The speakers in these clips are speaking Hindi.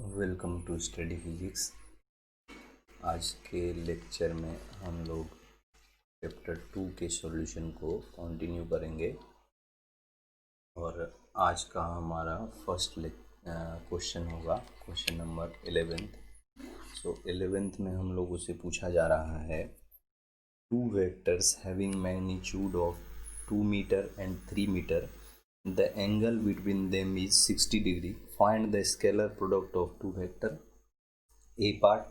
Welcome to study physics. आज के लेक्चर में हम लोग चैप्टर 2 के सॉल्यूशन को कंटिन्यू करेंगे और आज का हमारा फर्स्ट क्वेश्चन होगा क्वेश्चन नंबर 11th। सो 11th में हम लोगों से पूछा जा रहा है two vectors having magnitude of 2 metre and 3 metre, the angle between them is 60 degree. Find the scalar product of two vector, a part,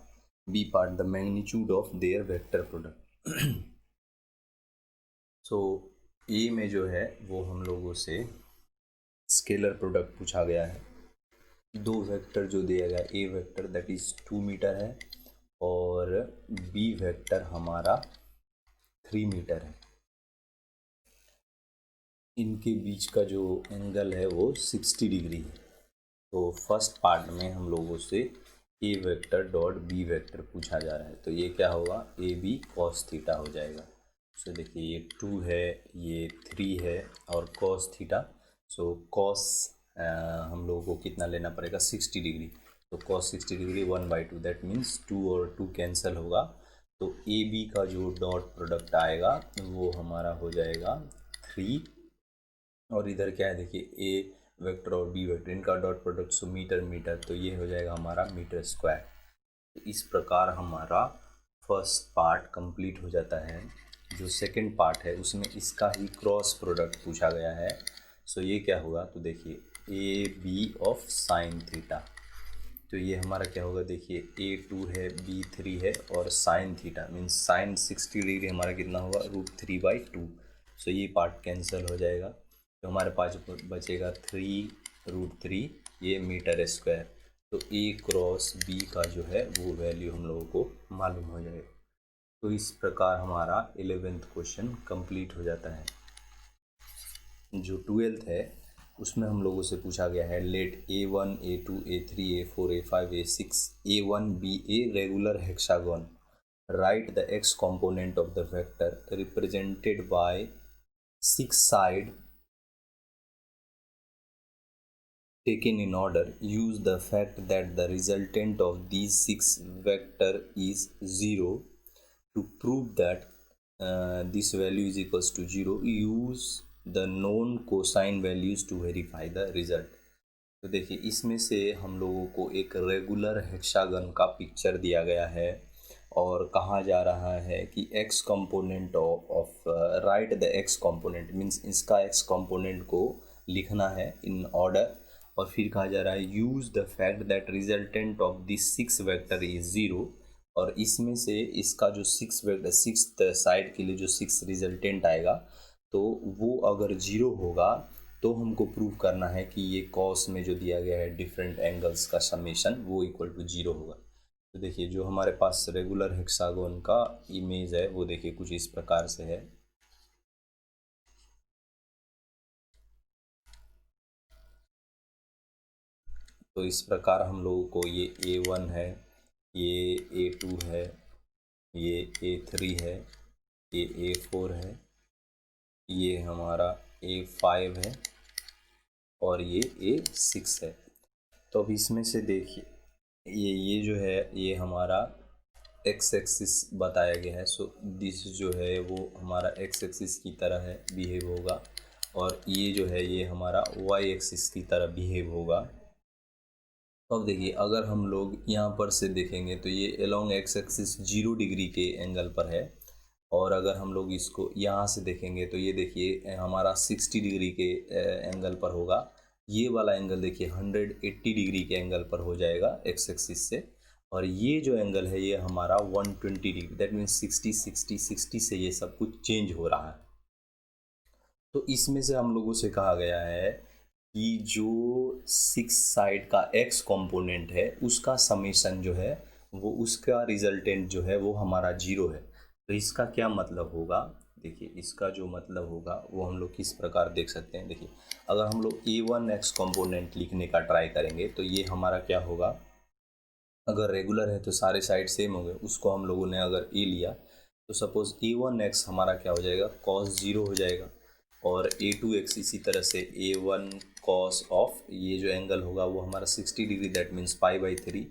b part, the magnitude of their vector product. So a में जो है वो हम लोगों से स्केलर प्रोडक्ट पूछा गया है। दो वेक्टर जो दिया गया, a vector that is 2 metre है और b वेक्टर हमारा 3 मीटर है। इनके बीच का जो एंगल है वो 60 डिग्री है। तो फर्स्ट पार्ट में हम लोगों से ए वेक्टर डॉट बी वेक्टर पूछा जा रहा है, तो ये क्या होगा, ए बी कॉस थीटा हो जाएगा। सो देखिए ये 2 है, ये 3 है और कॉस थीटा। सो कॉस हम लोगों को कितना लेना पड़ेगा, 60 डिग्री। तो कॉस 60 डिग्री 1/2, दैट मीन्स 2 और 2 कैंसिल होगा। तो ए बी का जो डॉट प्रोडक्ट आएगा वो हमारा हो जाएगा 3। और इधर क्या है, देखिए ए वेक्टर और बी वेक्टर इनका dot product so metre metre, तो ये हो जाएगा हमारा मीटर स्क्वायर। तो इस प्रकार हमारा फर्स्ट पार्ट कंप्लीट हो जाता है। जो सेकंड पार्ट है उसमें इसका ही क्रॉस प्रोडक्ट पूछा गया है। सो ये क्या होगा, तो देखिए A B of sine theta, तो ये हमारा क्या होगा, देखिए A2 है, B3 है और sine theta means sign 60 degree हमारा कितना होगा, √3/2। सो ये पार्ट कैंसिल हो जाएगा, तो हमारे पास बचेगा 3√3, ये मीटर स्क्वायर। तो A क्रॉस B का जो है वो वैल्यू हम लोगों को मालूम हो जाएगा। तो इस प्रकार हमारा 11th क्वेश्चन कंप्लीट हो जाता है। जो 12th है उसमें हम लोगों से पूछा गया है late A1 A2 A3 A4 A5 A6 A1 be a regular hexagon. Write the x component of the vector represented by 6 sides taken in order. Use the fact that the resultant of these 6 vector is 0 to prove that this value is equals to 0. Use the known cosine values to verify the result. तो देखिए इसमें से हम लोगों को एक रेगुलर हेक्सागन का पिक्चर दिया गया है और कहा जा रहा है कि x component of right the x component means इसका x कंपोनेंट को लिखना है इन ऑर्डर। और फिर कहा जा रहा है use the fact that resultant of this 6 vector is 0, और इसमें से इसका जो 6 वेक्टर 6th साइड के लिए जो 6 रिजल्टेंट आएगा तो वो अगर 0 होगा तो हमको प्रूव करना है कि ये कॉस में जो दिया गया है डिफरेंट एंगल्स का समेशन वो इक्वल टू 0 होगा। तो देखिए जो हमारे पास रेगुलर हेक्सागोन का इमेज है वो देखिए कुछ इस प्रकार से है। तो इस प्रकार हम लोगों को ये A1 है, ये A2 है, ये A3 है, ये A4 है, ये हमारा A5 है और ये A6 है। तो अब इसमें से देखिए ये जो है ये हमारा एक्स एक्सिस बताया गया है। सो दिस जो है वो हमारा एक्स एक्सिस की तरह है बिहेव होगा और ये जो है ये हमारा वाई एक्सिस की तरह बिहेव होगा। तो अब देखिए अगर हम लोग यहाँ पर से देखेंगे तो ये अलोंग एक्स एक्सिस 0 डिग्री के एंगल पर है, और अगर हम लोग इसको यहाँ से देखेंगे तो ये देखिए हमारा 60 डिग्री के एंगल पर होगा। ये वाला एंगल देखिए 180 डिग्री के एंगल पर हो जाएगा एक्स एक्सिस से, और ये जो एंगल है ये हमारा 120 डिग्री, दैट मीन्स 60 60 60 से ये सब कुछ चेंज हो रहा है। तो इसमें से हम लोगों से कहा गया है कि जो 6 साइड का x कंपोनेंट है उसका समेशन जो है वो उसका रिजल्टेंट जो है वो हमारा 0 है। तो इसका क्या मतलब होगा, देखिए इसका जो मतलब होगा वो हम लोग किस प्रकार देख सकते हैं। देखिए अगर हम लोग A1x कंपोनेंट लिखने का ट्राई करेंगे तो ये हमारा क्या होगा, अगर रेगुलर है तो सारे साइड सेम होंगे, उसको हम लोगों ने अगर A लिया तो सपोज़ A1x हमारा क्या हो जाएगा, cos 0 हो जाएगा। और A2x इसी तरह से A1 cos ऑफ ये जो एंगल होगा वो हमारा 60 डिग्री, दैट मीन्स π/3।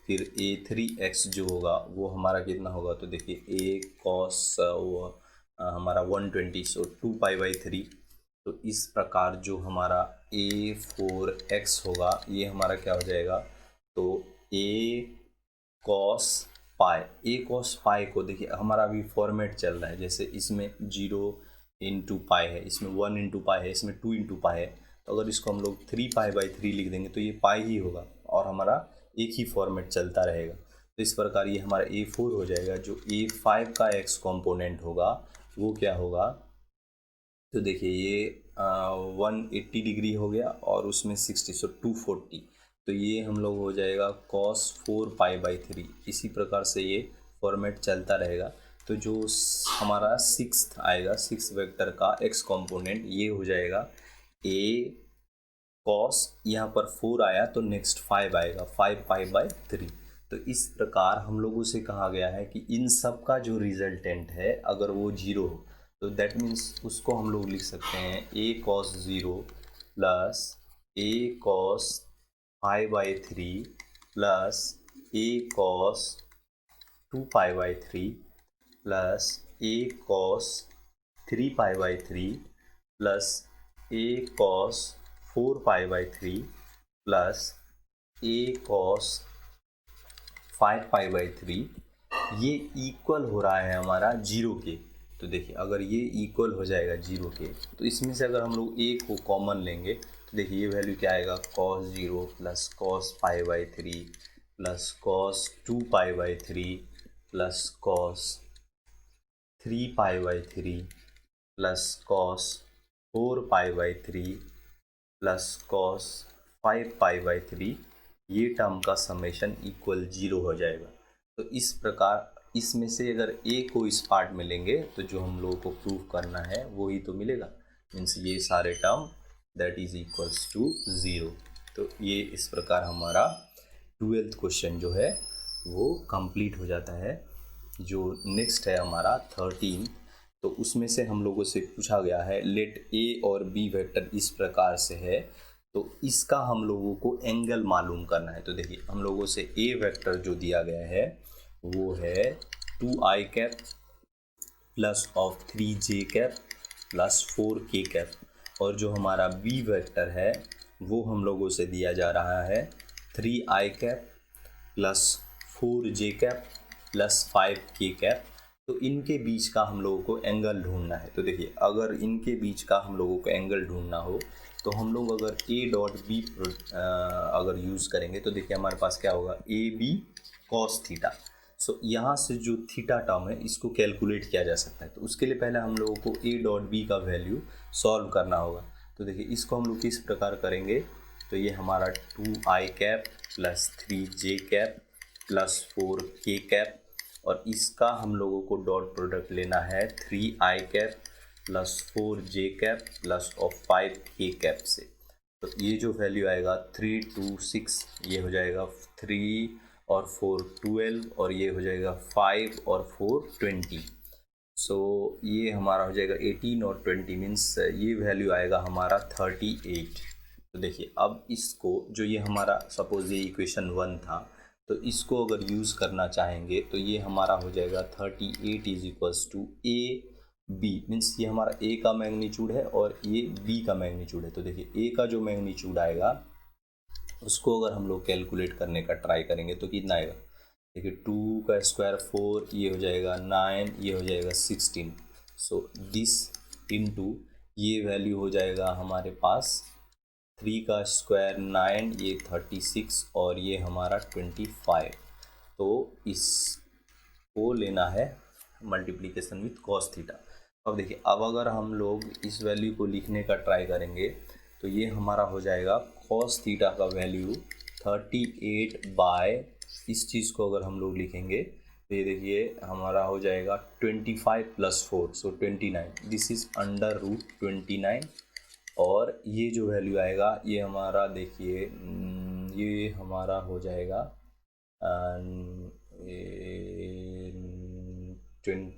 फिर A3x जो होगा वो हमारा कितना होगा, तो देखिए A cos वो हमारा 120, सो 2π/3। तो इस प्रकार जो हमारा A4x होगा ये हमारा क्या हो जाएगा, तो A cos पाई को देखिए हमारा अभी फॉर्मेट चल रहा है, जैसे इसमें 0 × है, इसमें 1 × है, इसमें 2 × है। तो अगर इसको हम लोग 3π/3 लिख देंगे तो ये पाई ही होगा और हमारा एक ही फॉर्मेट चलता रहेगा। तो इस प्रकार ये हमारा A4 हो जाएगा। जो A5 का x कॉम्पोनेंट होगा वो क्या होगा, तो देखिए ये 180 डिग्री हो गया और उसमें 60, सो 240। तो ये हम लोग हो जाएगा cos 4π/3। इसी प्रकार से ये फॉर्मेट चलता रहेगा। तो जो हमारा सिक्स्थ आएगा, सिक्स वेक्टर का x कंपोनेंट ये हो जाएगा a cos, यहाँ पर 4 आया तो नेक्स्ट 5 आएगा, 5π/3। तो इस प्रकार हम लोगों से कहा गया है कि इन सब का जो रिजल्टेंट है अगर वो 0 हो तो दैट मीन्स उसको हम लोग लिख सकते हैं a cos 0 plus a cos π/3 plus a cos 2π/3 plus a cos 3π/3 plus a cos 4π/3 plus a cos 5π/3। ये इक्वल हो रहा है हमारा 0 के। तो देखिए अगर ये इक्वल हो जाएगा 0 के तो इसमें से अगर हम लोग a को कॉमन लेंगे तो देखिए ये वैल्यू क्या आएगा, cos 0 plus cos π/3 plus cos 2π/3 plus cos 3π/3 plus cos 4π/3 plus cos 5π/3। ये टर्म का समेशन इक्वल 0 हो जाएगा। तो इस प्रकार इसमें से अगर a को इस पार्ट में लेंगे तो जो हम लोगों को प्रूव करना है वो ही तो मिलेगा, मीन्स ये सारे term that is equals to 0। तो ये इस प्रकार हमारा 12th क्वेश्चन जो है वो कंप्लीट हो जाता है। जो नेक्स्ट है हमारा 13, तो उसमें से हम लोगों से पूछा गया है लेट a और b वेक्टर इस प्रकार से है, तो इसका हम लोगों को एंगल मालूम करना है। तो देखिए हम लोगों से a वेक्टर जो दिया गया है वो है 2i cap plus of 3j cap plus 4k cap, और जो हमारा b वेक्टर है वो हम लोगों से दिया जा रहा है 3i cap plus 4j cap plus 5k cap. तो इनके बीच का हम लोगों को एंगल ढूंढना है। तो देखिए अगर इनके बीच का हम लोगों को एंगल ढूंढना हो तो हम लोग अगर a.b अगर यूज़ करेंगे तो देखिए हमारे पास क्या होगा, ab cos थीटा। सो यहाँ से जो थीटा टर्म है इसको कैलकुलेट किया जा सकता है। तो उसके लिए पहले हम लोगों को a.b का वैल्यू सॉल्व करना होगा। तो देखिए इसको हम लोग किस प्रकार करेंगे, तो ये हमारा 2i cap plus 3j cap plus 4k cap, और इसका हम लोगों को डॉट प्रोडक्ट लेना है 3i cap plus 4j cap plus और 5k कैप से। तो ये जो वैल्यू आएगा 3 2 6, ये हो जाएगा 3 और 4 12, और ये हो जाएगा 5 और 4 20। सो ये हमारा हो जाएगा 18 और 20 मीन्स ये वैल्यू आएगा हमारा 38। तो देखिए अब इसको जो ये हमारा सपोज ये इक्वेशन 1 था, तो इसको अगर यूज़ करना चाहेंगे तो ये हमारा हो जाएगा 38 is equals to A B, means ये हमारा a का मैग्नीट्यूड है और ये b का मैग्नीट्यूड है। तो देखिए a का जो मैग्नीट्यूड आएगा उसको अगर हम लोग कैलकुलेट करने का ट्राई करेंगे तो कितना आएगा, देखिए 2 का स्क्वायर 4, ये हो जाएगा 9, ये हो जाएगा 16। सो दिस इनटू ये वैल्यू हो जाएगा हमारे पास 3 का स्क्वायर 9, ये 36 और ये हमारा 25। तो इसको लेना है मल्टीप्लिकेशन विथ cos थीटा। अब देखिए अब अगर हम लोग इस वैल्यू को लिखने का ट्राई करेंगे तो ये हमारा हो जाएगा cos थीटा का वैल्यू 38 बाय, इस चीज़ को अगर हम लोग लिखेंगे तो ये देखिए हमारा हो जाएगा 25 plus 4, so 29, this is under root 29। और ये जो वैल्यू आएगा ये हमारा देखिए ये हमारा हो जाएगा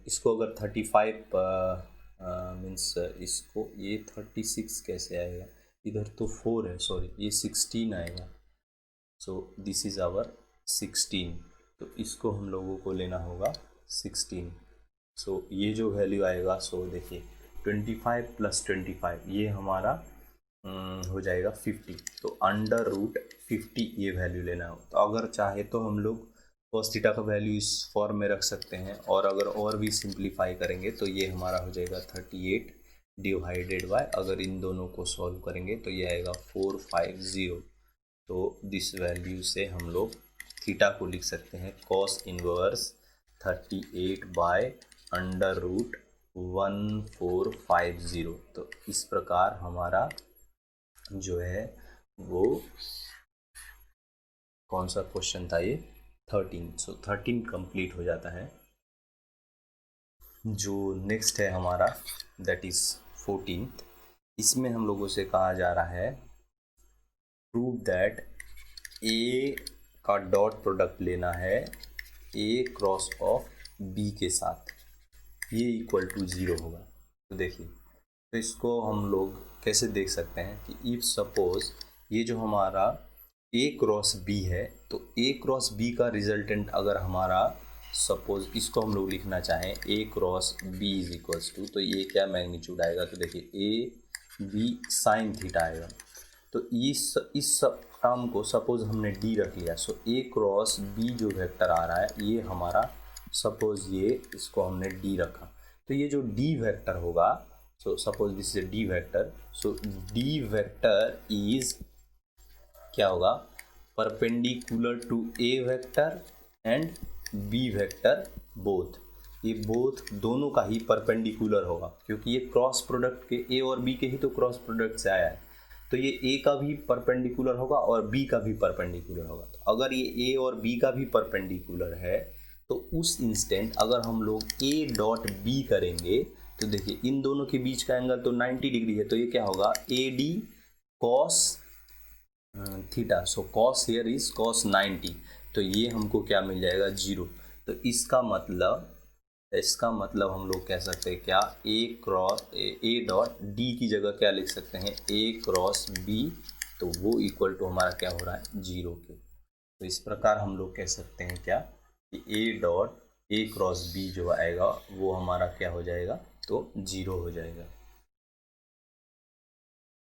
इसको अगर 35 मीन्स इसको ये 36 कैसे आएगा, इधर तो 4 है, सॉरी ये 16 आएगा। सो दिस इज़ आवर 16, तो इसको हम लोगों को लेना होगा 16। सो ये जो वैल्यू आएगा, सो देखिए 25 + 25 ये हमारा हो जाएगा 50। तो अंडर रूट 50 ये वैल्यू लेना हो, तो अगर चाहे तो हम लोग cos थीटा का वैल्यू इस फॉर्म में रख सकते हैं, और अगर और भी सिंप्लीफाई करेंगे तो ये हमारा हो जाएगा 38 डिवाइडेड बाय, अगर इन दोनों को सॉल्व करेंगे तो ये आएगा 450। तो दिस वैल्यू से हम लोग थीटा को लिख सकते हैं cos inverse 38 by under root 1450। तो इस प्रकार हमारा जो है वो कौन सा क्वेश्चन था, ये 13। सो 13 कंप्लीट हो जाता है। जो नेक्स्ट है हमारा दैट इज 14th, इसमें हम लोगों से कहा जा रहा है प्रूव दैट ए का डॉट प्रोडक्ट लेना है ए क्रॉस ऑफ बी के साथ, ये इक्वल टू 0 होगा। तो देखिए, तो इसको हम लोग कैसे देख सकते हैं कि इफ सपोज ये जो हमारा ए क्रॉस बी है, तो ए क्रॉस बी का रिजल्टेंट अगर हमारा सपोज इसको हम लोग लिखना चाहें A cross B is equals to, तो ये क्या मैग्नीट्यूड आएगा, तो देखिए ए बी साइन थीटा आएगा। तो इस टर्म को सपोज हमने डी रख लिया, सो ए क्रॉस बी जो वेक्टर आ रहा है ये हमारा, सपोज ये इसको हमने डी रखा, तो ये जो डी वेक्टर होगा, so suppose this is D vector, so D vector is क्या होगा, perpendicular to A vector and B vector both, ये बोथ दोनों का ही परपेंडिकुलर होगा, क्योंकि ये क्रॉस प्रोडक्ट के ए और बी के ही तो क्रॉस प्रोडक्ट से आया है, तो ये ए का भी परपेंडिकुलर होगा और बी का भी परपेंडिकुलर होगा। तो अगर ये ए और बी का भी परपेंडिकुलर है, तो उस इंस्टेंट अगर हम लोग ए डॉट बी करेंगे, तो देखिए इन दोनों के बीच का एंगल तो 90 डिग्री है, तो ये क्या होगा A D cos theta, so cos here is cos 90, तो ये हमको क्या मिल जाएगा 0। तो इसका मतलब हम लोग कह सकते हैं क्या, ए डॉट डी की जगह क्या लिख सकते हैं ए क्रॉस बी, तो वो इक्वल टू हमारा क्या हो रहा है 0 के। तो इस प्रकार हम लोग कह सकते हैं क्या कि A dot A cross B जो आएगा वो हमारा क्या हो जाएगा, तो 0 हो जाएगा।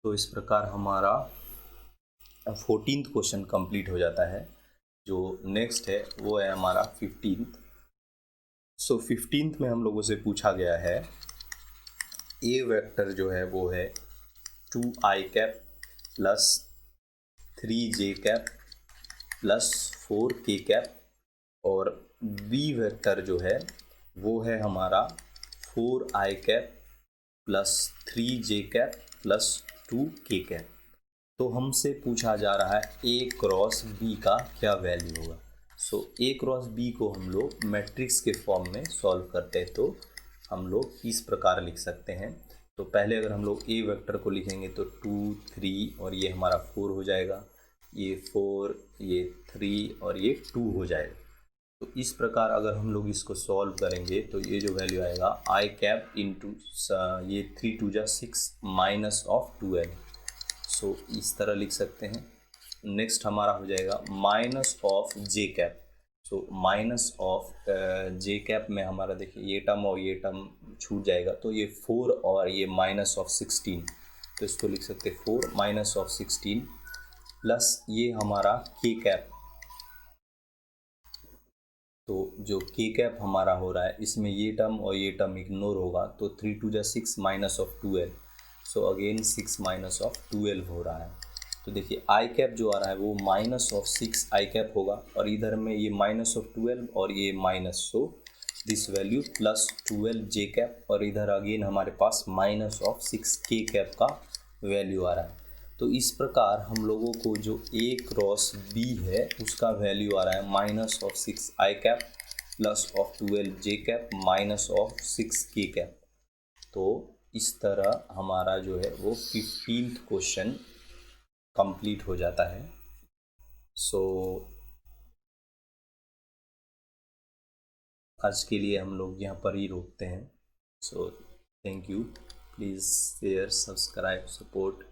तो इस प्रकार हमारा 14th क्वेश्चन कंप्लीट हो जाता है। जो नेक्स्ट है वो है हमारा 15th। सो 15th में हम लोगों से पूछा गया है ए वेक्टर जो है वो है 2i cap plus 3j cap plus 4k cap, और बी वेक्टर जो है वो है हमारा 4i cap plus 3j cap plus 2k cap. तो हमसे पूछा जा रहा है ए क्रॉस बी का क्या वैल्यू होगा। सो ए क्रॉस बी को हम लोग मैट्रिक्स के फॉर्म में सॉल्व करते हैं, तो हम लोग इस प्रकार लिख सकते हैं। तो पहले अगर हम लोग ए वेक्टर को लिखेंगे तो 2 3 और ये हमारा 4 हो जाएगा, ये 4 ये 3 और ये 2 हो जाएगा। तो इस प्रकार अगर हम लोग इसको सॉल्व करेंगे तो ये जो वैल्यू आएगा आई कैप इंटू ये 3 2 जा 6 माइनस ऑफ 12। सो इस तरह लिख सकते हैं। नेक्स्ट हमारा हो जाएगा minus of J cap. So minus of J cap में हमारा देखिए ये टर्म और ये टर्म छूट जाएगा, तो ये 4 और ये माइनस ऑफ 16, तो इसको लिख सकते हैं 4 माइनस ऑफ 16 प्लस ये हमारा के कैप। तो जो के कैप हमारा हो रहा है इसमें ये टर्म और ये टर्म इग्नोर होगा, तो 3 2 जा 6 minus of 12, so again 6 minus of 12 हो रहा है। तो देखिए आई कैप जो आ रहा है वो माइनस ऑफ 6 आई कैप होगा, और इधर में ये माइनस ऑफ 12 और ये minus, so this value plus 12 J cap, और इधर अगेन हमारे पास माइनस ऑफ 6 के कैप का वैल्यू आ रहा है। तो इस प्रकार हम लोगों को जो ए क्रॉस बी है उसका वैल्यू आ रहा है minus of 6 I cap plus of 12 J cap minus of 6 के कैप। तो इस तरह हमारा जो है वो 15th क्वेश्चन कंप्लीट हो जाता है। सो आज के लिए हम लोग यहाँ पर ही रोकते हैं। So thank you. Please share, subscribe, support.